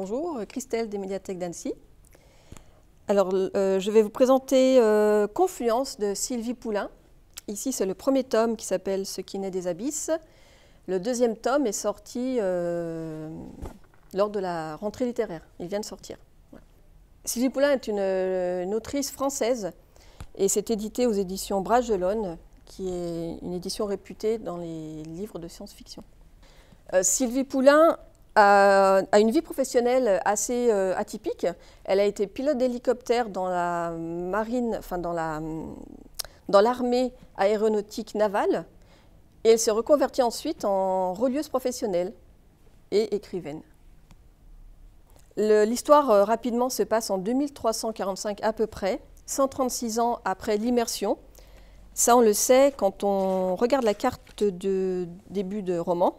Bonjour, Christelle des médiathèques d'Annecy. Alors, je vais vous présenter Confluence de Sylvie Poulain. Ici, c'est le premier tome qui s'appelle Ce qui naît des abysses. Le deuxième tome est sorti lors de la rentrée littéraire. Il vient de sortir. Voilà. Sylvie Poulain est une autrice française et c'est édité aux éditions Bragelonne, qui est une édition réputée dans les livres de science-fiction. Sylvie Poulain a une vie professionnelle assez atypique. Elle a été pilote d'hélicoptère dans la marine, enfin dans l'armée aéronautique navale, et elle s'est reconvertie ensuite en relieuse professionnelle et écrivaine. L'histoire rapidement se passe en 2345 à peu près, 136 ans après l'immersion. Ça, on le sait quand on regarde la carte de début de roman.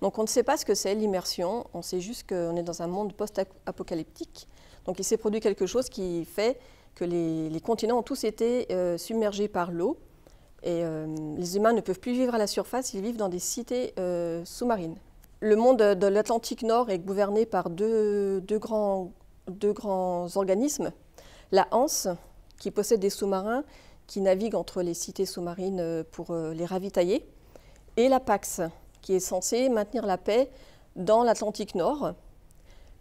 Donc on ne sait pas ce que c'est l'immersion, on sait juste qu'on est dans un monde post-apocalyptique. Donc il s'est produit quelque chose qui fait que les continents ont tous été submergés par l'eau et les humains ne peuvent plus vivre à la surface, ils vivent dans des cités sous-marines. Le monde de l'Atlantique Nord est gouverné par deux grands organismes. La Hanse, qui possède des sous-marins qui naviguent entre les cités sous-marines pour les ravitailler, et la Pax, qui est censée maintenir la paix dans l'Atlantique Nord.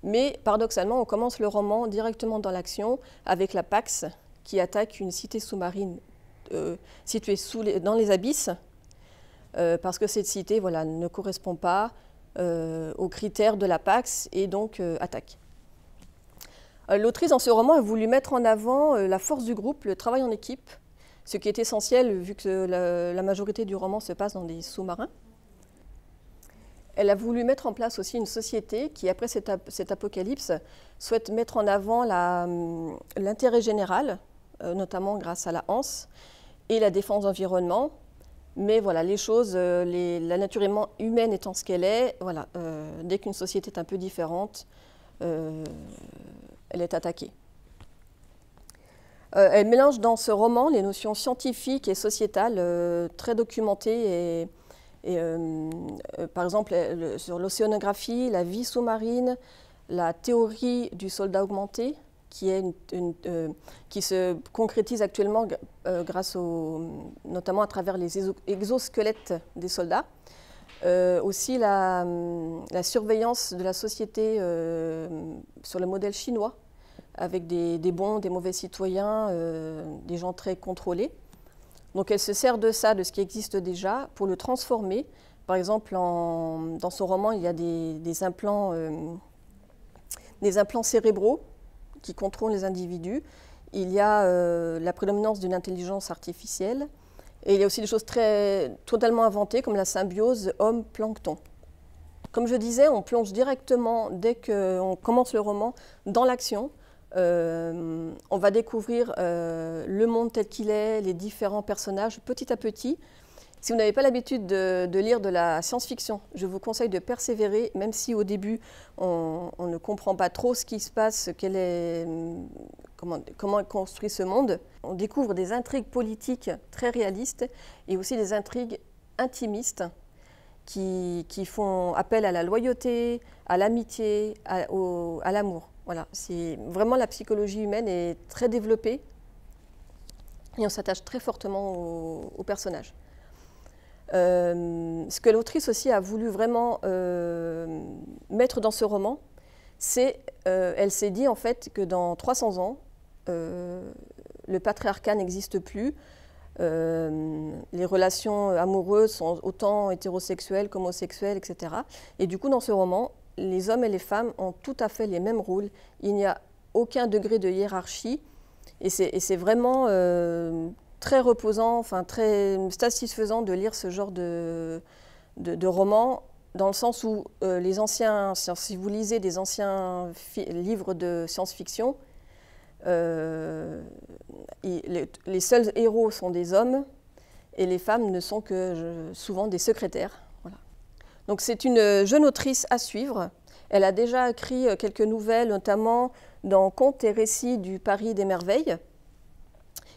Mais paradoxalement, on commence le roman directement dans l'action avec la Pax qui attaque une cité sous-marine située dans les abysses parce que cette cité ne correspond pas aux critères de la Pax et donc attaque. L'autrice dans ce roman a voulu mettre en avant la force du groupe, le travail en équipe, ce qui est essentiel vu que la majorité du roman se passe dans des sous-marins. Elle a voulu mettre en place aussi une société qui, après cet apocalypse, souhaite mettre en avant l'intérêt général, notamment grâce à la Hanse, et la défense de l'environnement. Mais voilà, les choses, la nature humaine étant ce qu'elle est, dès qu'une société est un peu différente, elle est attaquée. Elle mélange dans ce roman les notions scientifiques et sociétales très documentées par exemple, sur l'océanographie, la vie sous-marine, la théorie du soldat augmenté, qui se concrétise actuellement grâce notamment à travers les exosquelettes des soldats. Aussi la surveillance de la société sur le modèle chinois, avec des bons, des mauvais citoyens, des gens très contrôlés. Donc elle se sert de ça, de ce qui existe déjà, pour le transformer. Par exemple, dans son roman, il y a des implants cérébraux qui contrôlent les individus. Il y a la prédominance d'une intelligence artificielle. Et il y a aussi des choses totalement inventées, comme la symbiose homme-plancton. Comme je disais, on plonge directement, dès qu'on commence le roman, dans l'action. On va découvrir le monde tel qu'il est, les différents personnages petit à petit. Si vous n'avez pas l'habitude de lire de la science-fiction, je vous conseille de persévérer, même si au début on ne comprend pas trop ce qui se passe, comment est construit ce monde. On découvre des intrigues politiques très réalistes et aussi des intrigues intimistes qui font appel à la loyauté, à l'amitié, à l'amour. Voilà, vraiment la psychologie humaine est très développée et on s'attache très fortement aux personnages. Ce que l'autrice aussi a voulu vraiment mettre dans ce roman, elle s'est dit en fait que dans 300 ans, le patriarcat n'existe plus, les relations amoureuses sont autant hétérosexuelles qu'homosexuelles, etc. Et du coup, dans ce roman, les hommes et les femmes ont tout à fait les mêmes rôles. Il n'y a aucun degré de hiérarchie. Et c'est vraiment très reposant, très satisfaisant de lire ce genre de roman, dans le sens où si vous lisez des anciens livres de science-fiction, les seuls héros sont des hommes et les femmes ne sont que souvent des secrétaires. Donc c'est une jeune autrice à suivre. Elle a déjà écrit quelques nouvelles, notamment dans Contes et récits du Paris des merveilles.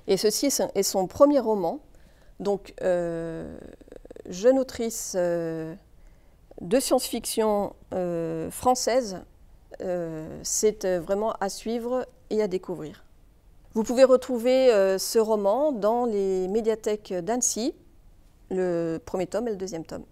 Et ceci est son premier roman. Donc jeune autrice de science-fiction française c'est vraiment à suivre et à découvrir. Vous pouvez retrouver ce roman dans les médiathèques d'Annecy, le premier tome et le deuxième tome.